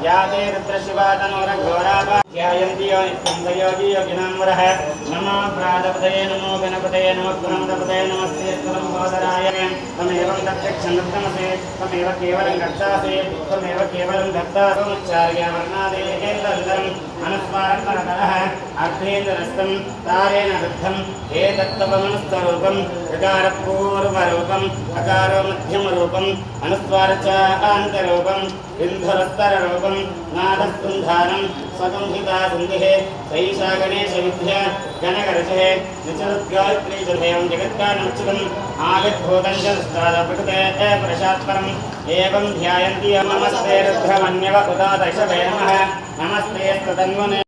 याते रुद्रशिवातनोरघोरापाध्यायन्ति यो नित्यं सयोगी योगिनाम्बरः नमो प्रातपतये नमो गणपतये नमः पुरन्दपतये नमस्ते स्वलम्बोदराय त्वमेवं प्रत्यक्षन्नमसे त्वमेव केवलं कर्तासि त्वमेव केवलं कर्तासमुच्चार्य वर्णादेहेन्दरम् अनुस्वारकरः अर्थेन्द्रस्तं तारेण रुद्धं एतत्तवमनुस्तरूपं ऋकारपूर्वरूपम् अकारो मध्यमरूपम् अनुस्वार च आन्तरूपम् इन्धरस्तररूपं नादस्तुन्धानं स्वगंहिता सन्धिः सैषा गणेशविद्या गणगर्षः निचरुद्गायत्रीजधेयं जगत्कारणमुच्युतम् आविर्भूतं च दृष्टादप्रकृतेः प्रशात्परम् एवं ध्यायन्ति नमस्ते रुद्रमन्यव उदादशभे नमः नमस्ते स्ततन्वने